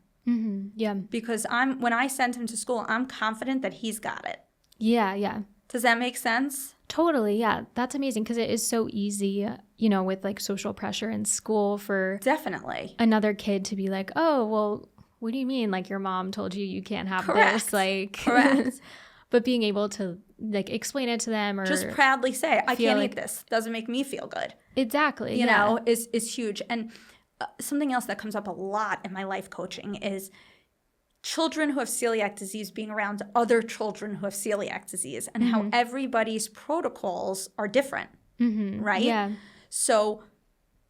Yeah. Because when I send him to school, I'm confident that he's got it. Yeah. Does that make sense? Totally. Yeah. That's amazing, because it is so easy, with social pressure in school for definitely another kid to be like, oh, well, what do you mean? Your mom told you can't have this? Correct. but being able to like explain it to them or just proudly say, I can't like, eat this. Doesn't make me feel good. Exactly. You know, is huge. And something else that comes up a lot in my life coaching is children who have celiac disease being around other children who have celiac disease and how everybody's protocols are different, right? Yeah. So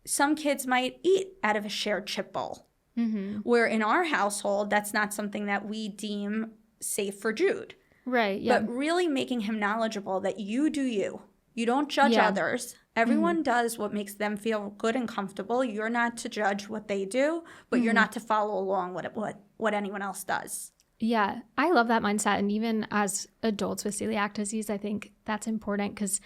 some kids might eat out of a shared chip bowl, where in our household, that's not something that we deem safe for Jude. Right, yeah. But really making him knowledgeable that you do you. You don't judge others. Everyone does what makes them feel good and comfortable. You're not to judge what they do, but you're not to follow along what anyone else does. Yeah, I love that mindset. And even as adults with celiac disease, I think that's important because,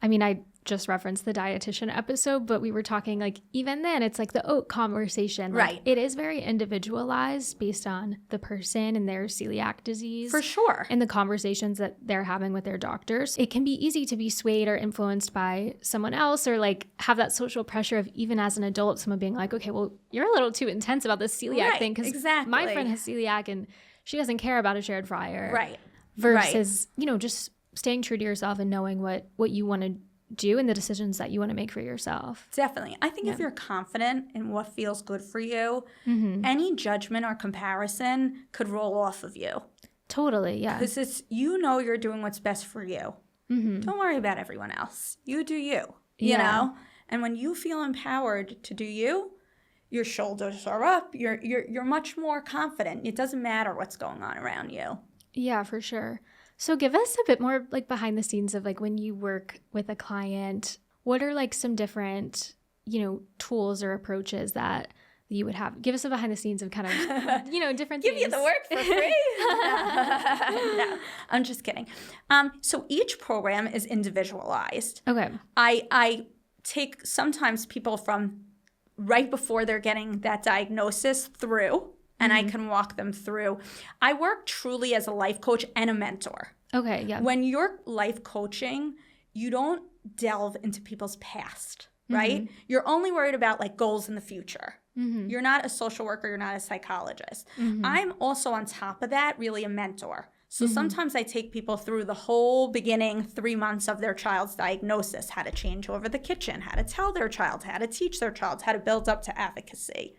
I mean, I just referenced the dietitian episode, but we were talking like even then it's like the oat conversation. Like, right. It is very individualized based on the person and their celiac disease. For sure. And the conversations that they're having with their doctors. It can be easy to be swayed or influenced by someone else or like have that social pressure of even as an adult, someone being like, okay, well, you're a little too intense about this celiac thing because my friend has celiac and she doesn't care about a shared fryer. Right. Versus, you know, just staying true to yourself and knowing what you want to do and the decisions that you want to make for yourself. Definitely. I think if you're confident in what feels good for you, any judgment or comparison could roll off of you. Totally, yeah. Because it's, you know, you're doing what's best for you. Don't worry about everyone else. You do you, you know? And when you feel empowered to do you, your shoulders are up. You're much more confident. It doesn't matter what's going on around you. Yeah, for sure. So give us a bit more like behind the scenes of like when you work with a client, what are like some different, you know, tools or approaches that you would have? Give us a behind the scenes of kind of, you know, different Give things. you the work for free? No, I'm just kidding. So each program is individualized. Okay. I take sometimes people from right before they're getting that diagnosis through, and I can walk them through. I work truly as a life coach and a mentor. Okay, yeah. When you're life coaching, you don't delve into people's past, right? You're only worried about like goals in the future. You're not a social worker. You're not a psychologist. I'm also on top of that really a mentor. So sometimes I take people through the whole beginning 3 months of their child's diagnosis, how to change over the kitchen, how to tell their child, how to teach their child, how to build up to advocacy.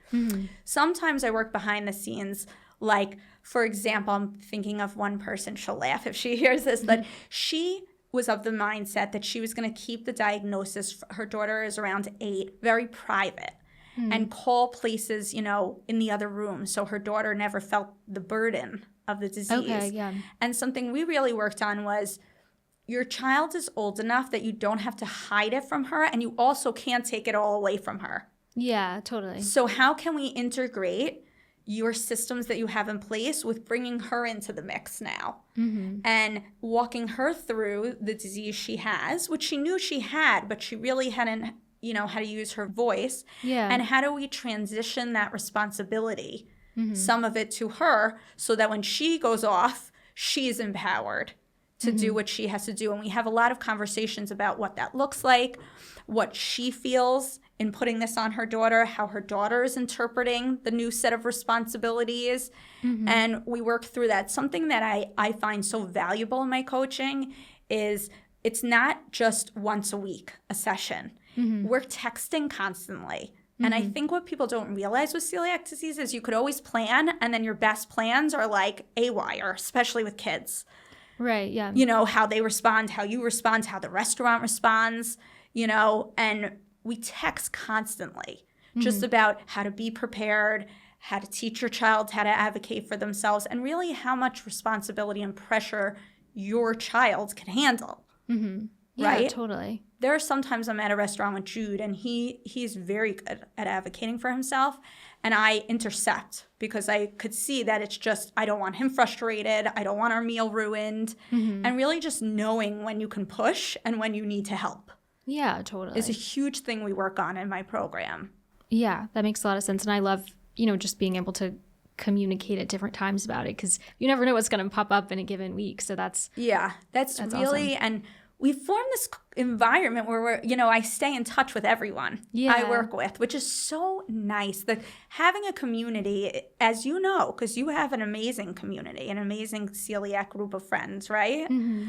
Sometimes I work behind the scenes, like, for example, I'm thinking of one person, she'll laugh if she hears this, but she was of the mindset that she was going to keep the diagnosis, her daughter is around 8, very private. And call places, you know, in the other room so her daughter never felt the burden of the disease. Okay, yeah. And something we really worked on was your child is old enough that you don't have to hide it from her, and you also can't take it all away from her. Yeah, totally. So how can we integrate your systems that you have in place with bringing her into the mix now and walking her through the disease she has, which she knew she had, but she really hadn't, you know, how to use her voice. Yeah. And how do we transition that responsibility, some of it to her, so that when she goes off, she's empowered to do what she has to do. And we have a lot of conversations about what that looks like, what she feels in putting this on her daughter, how her daughter is interpreting the new set of responsibilities. And we work through that. Something that I find so valuable in my coaching is it's not just once a week, a session. We're texting constantly. And I think what people don't realize with celiac disease is you could always plan, and then your best plans are like haywire, especially with kids. Right, yeah. You know, how they respond, how you respond, how the restaurant responds, you know, and we text constantly just about how to be prepared, how to teach your child how to advocate for themselves, and really how much responsibility and pressure your child can handle. Yeah, right? Totally. There are sometimes I'm at a restaurant with Jude, and he's very good at advocating for himself, and I intercept because I could see that it's just, I don't want him frustrated, I don't want our meal ruined, and really just knowing when you can push and when you need to help. Yeah, totally. Is a huge thing we work on in my program. Yeah, that makes a lot of sense. And I love, you know, just being able to communicate at different times about it because you never know what's going to pop up in a given week. So that's really awesome. And we formed this environment where we're, you know, I stay in touch with everyone I work with, which is so nice. Having a community, as you know, because you have an amazing community, an amazing celiac group of friends, right?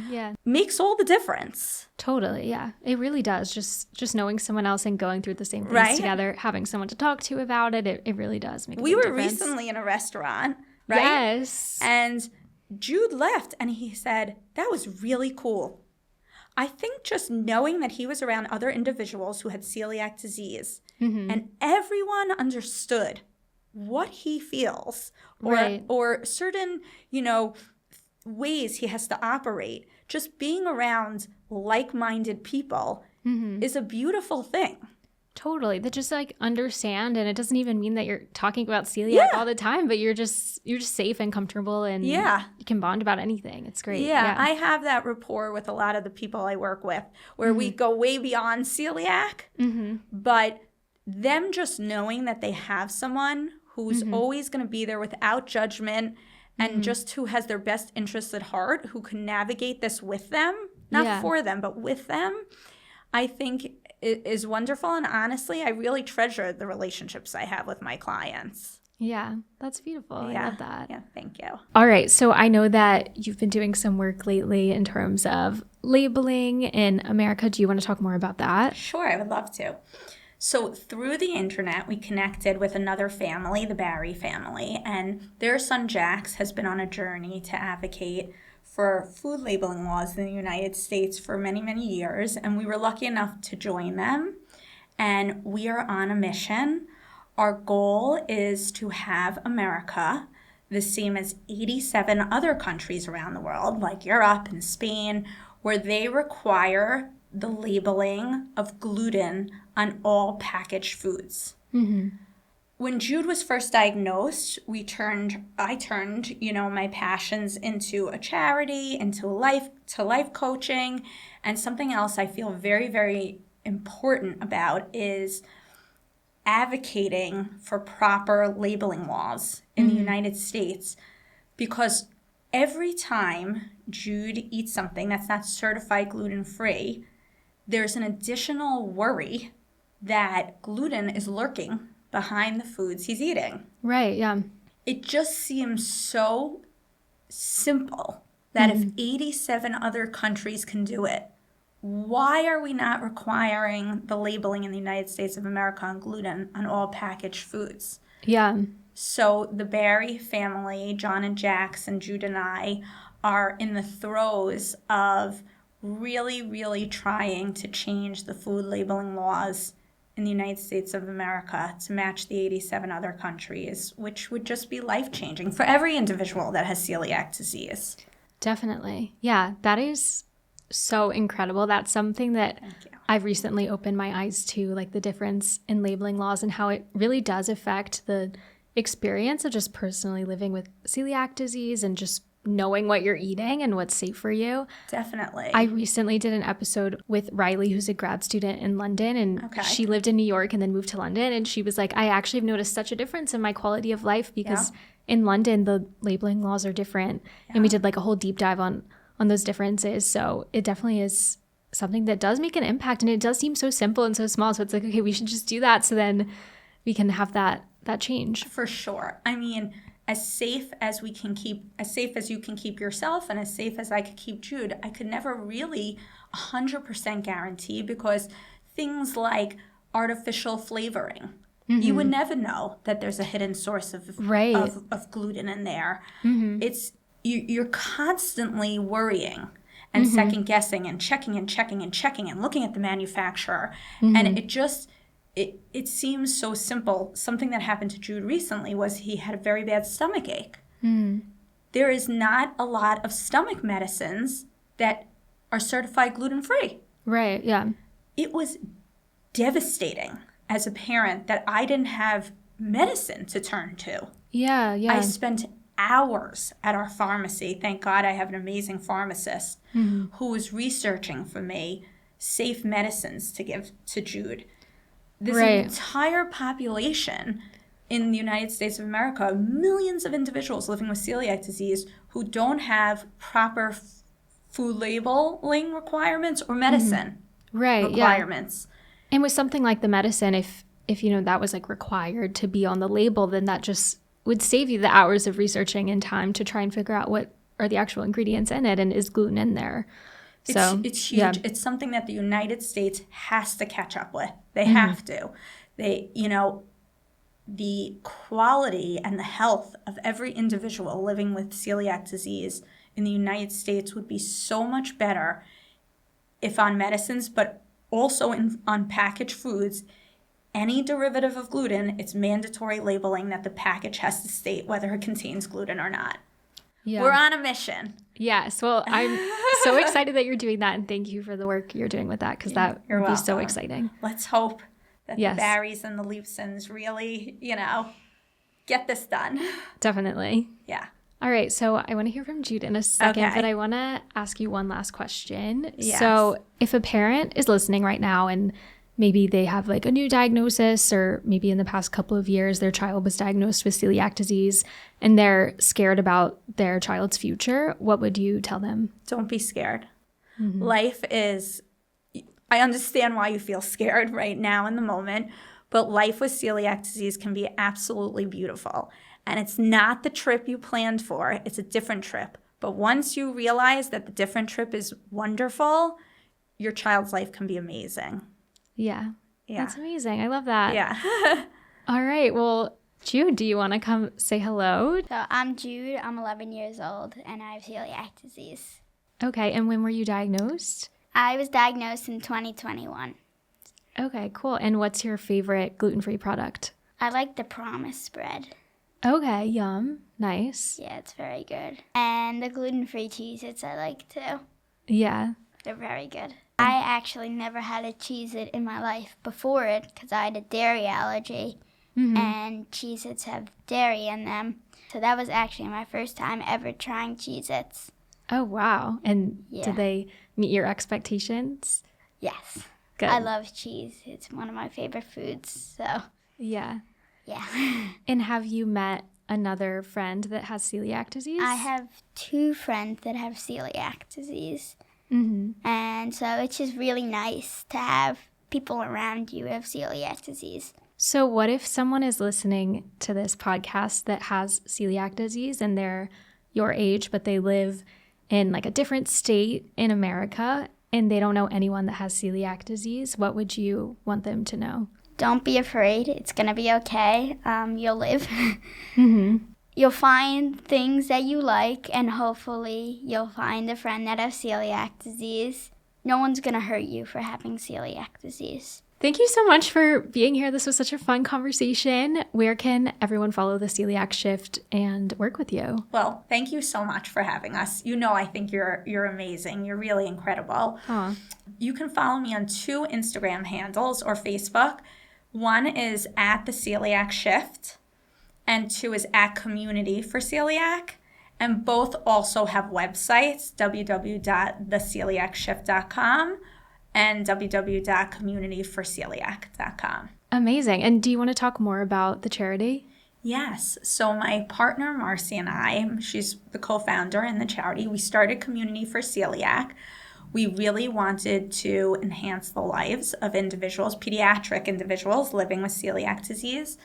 Yeah. Makes all the difference. Totally, yeah. It really does. Just knowing someone else and going through the same things together, having someone to talk to about it, it really does make a big difference. We were recently in a restaurant, right? Yes. And Jude left and he said, that was really cool. I think just knowing that he was around other individuals who had celiac disease and everyone understood what he feels or certain, you know, ways he has to operate, just being around like-minded people is a beautiful thing. Totally. That just like understand, and it doesn't even mean that you're talking about celiac all the time, but you're just safe and comfortable, and you can bond about anything. It's great. Yeah, I have that rapport with a lot of the people I work with where we go way beyond celiac, but them just knowing that they have someone who's always going to be there without judgment and just who has their best interests at heart, who can navigate this with them, not for them, but with them, I think is wonderful. And honestly, I really treasure the relationships I have with my clients. Yeah, that's beautiful. Yeah. I love that. Yeah, thank you. All right. So I know that you've been doing some work lately in terms of labeling in America. Do you want to talk more about that? Sure, I would love to. So through the internet, we connected with another family, the Barry family, and their son Jax has been on a journey to advocate for food labeling laws in the United States for many, many years, and we were lucky enough to join them, and we are on a mission. Our goal is to have America, the same as 87 other countries around the world, like Europe and Spain, where they require the labeling of gluten on all packaged foods. When Jude was first diagnosed, I turned, you know, my passions into a charity, into life coaching, and something else I feel very, very important about is advocating for proper labeling laws in the United States, because every time Jude eats something that's not certified gluten-free, there's an additional worry that gluten is lurking behind the foods he's eating. Right, yeah. It just seems so simple that if 87 other countries can do it, why are we not requiring the labeling in the United States of America on gluten on all packaged foods? Yeah. So the Barry family, John and Jax and Jude and I, are in the throes of really, really trying to change the food labeling laws in the United States of America to match the 87 other countries, which would just be life-changing for every individual that has celiac disease. Definitely. Yeah, that is so incredible. That's something that I've recently opened my eyes to, like the difference in labeling laws and how it really does affect the experience of just personally living with celiac disease and just knowing what you're eating and what's safe for you. Definitely. I recently did an episode with Riley, who's a grad student in London, and she lived in New York and then moved to London. And she was like, I actually have noticed such a difference in my quality of life because in London, the labeling laws are different. And we did like a whole deep dive on those differences. So it definitely is something that does make an impact. And it does seem so simple and so small. So it's like, okay, we should just do that so then we can have that change. For sure. I mean, as safe as you can keep yourself and as safe as I could keep Jude, I could never really 100% guarantee, because things like artificial flavoring, you would never know that there's a hidden source of gluten in there. It's you're constantly worrying and second guessing and checking and looking at the manufacturer, and it seems so simple. Something that happened to Jude recently was he had a very bad stomach ache. There is not a lot of stomach medicines that are certified gluten-free. Right, yeah. It was devastating as a parent that I didn't have medicine to turn to. Yeah. I spent hours at our pharmacy. Thank God I have an amazing pharmacist who was researching for me safe medicines to give to Jude. This entire population in the United States of America, millions of individuals living with celiac disease who don't have proper food labeling requirements or medicine requirements. And with something like the medicine, if that was like required to be on the label, then that just would save you the hours of researching and time to try and figure out what are the actual ingredients in it and is gluten in there. So it's huge. Yeah. It's something that the United States has to catch up with. They have to. The quality and the health of every individual living with celiac disease in the United States would be so much better if on medicines, but also on packaged foods, any derivative of gluten, it's mandatory labeling that the package has to state whether it contains gluten or not. Yeah. We're on a mission. Yes. Well, I'm so excited that you're doing that, and thank you for the work you're doing with that, because that would be so exciting. Let's hope that the Barrys and the Leibsons really, get this done. Definitely. Yeah. All right. So I want to hear from Jude in a second, but I want to ask you one last question. Yes. So if a parent is listening right now and maybe they have like a new diagnosis, or maybe in the past couple of years their child was diagnosed with celiac disease and they're scared about their child's future, what would you tell them? Don't be scared. Mm-hmm. Life is, I understand why you feel scared right now in the moment, but life with celiac disease can be absolutely beautiful. And it's not the trip you planned for, it's a different trip. But once you realize that the different trip is wonderful, your child's life can be amazing. Yeah. That's amazing. I love that. Yeah. All right. Well, Jude, do you want to come say hello? So I'm Jude. I'm 11 years old, and I have celiac disease. Okay. And when were you diagnosed? I was diagnosed in 2021. Okay, cool. And what's your favorite gluten-free product? I like the Promise bread. Okay, yum. Nice. Yeah, it's very good. And the gluten-free Cheez-Its I like too. Yeah. They're very good. I actually never had a Cheez-It in my life before it because I had a dairy allergy, and Cheez-Its have dairy in them. So that was actually my first time ever trying Cheez-Its. Oh, wow. And did they meet your expectations? Yes. Good. I love cheese. It's one of my favorite foods. So yeah. Yeah. And have you met another friend that has celiac disease? I have 2 friends that have celiac disease. Mm-hmm. And so it's just really nice to have people around you who have celiac disease. So what if someone is listening to this podcast that has celiac disease and they're your age, but they live in like a different state in America and they don't know anyone that has celiac disease? What would you want them to know? Don't be afraid. It's going to be okay. You'll live. Mm-hmm. You'll find things that you like, and hopefully you'll find a friend that has celiac disease. No one's going to hurt you for having celiac disease. Thank you so much for being here. This was such a fun conversation. Where can everyone follow the Celiac Shift and work with you? Well, thank you so much for having us. I think you're amazing. You're really incredible. Aww. You can follow me on 2 Instagram handles or Facebook. One is at the Celiac Shift, and 2 is at Community for Celiac. And both also have websites, www.theceliacshift.com and www.communityforceliac.com. Amazing. And do you want to talk more about the charity? Yes. So my partner, Marcy, and I, she's the co-founder in the charity, we started Community for Celiac. We really wanted to enhance the lives of individuals, pediatric individuals living with celiac disease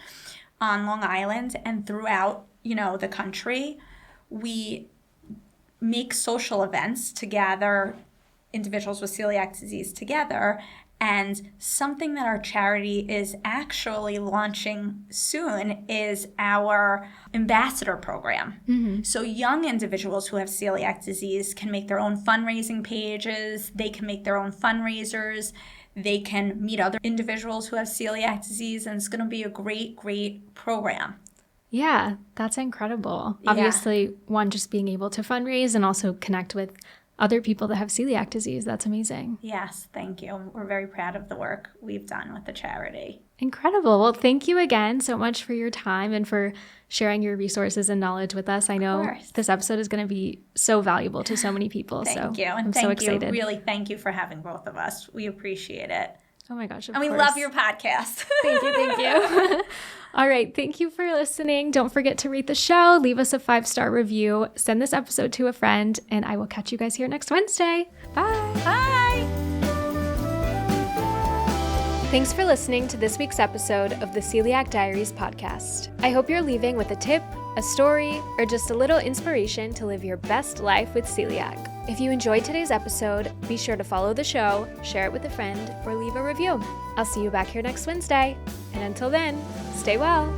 on Long Island and throughout, the country. We make social events to gather individuals with celiac disease together. And something that our charity is actually launching soon is our ambassador program. Mm-hmm. So young individuals who have celiac disease can make their own fundraising pages. They can make their own fundraisers. They can meet other individuals who have celiac disease. And it's going to be a great, great program. Yeah, that's incredible. Obviously, one, just being able to fundraise and also connect with other people that have celiac disease. That's amazing. Yes, thank you. We're very proud of the work we've done with the charity. Incredible. Well, thank you again so much for your time and for sharing your resources and knowledge with us. I know this episode is going to be so valuable to so many people. Thank you. And I'm so excited. Really, thank you for having both of us. We appreciate it. Oh my gosh, of and we course. love your podcast. Thank you. All right, thank you for listening. Don't forget to rate the show, leave us a 5-star review, send this episode to a friend, and I will catch you guys here next Wednesday. Bye. Bye. Thanks for listening to this week's episode of the Celiac Diaries podcast. I hope you're leaving with a tip, a story, or just a little inspiration to live your best life with celiac. If you enjoyed today's episode, be sure to follow the show, share it with a friend, or leave a review. I'll see you back here next Wednesday. And until then, stay well.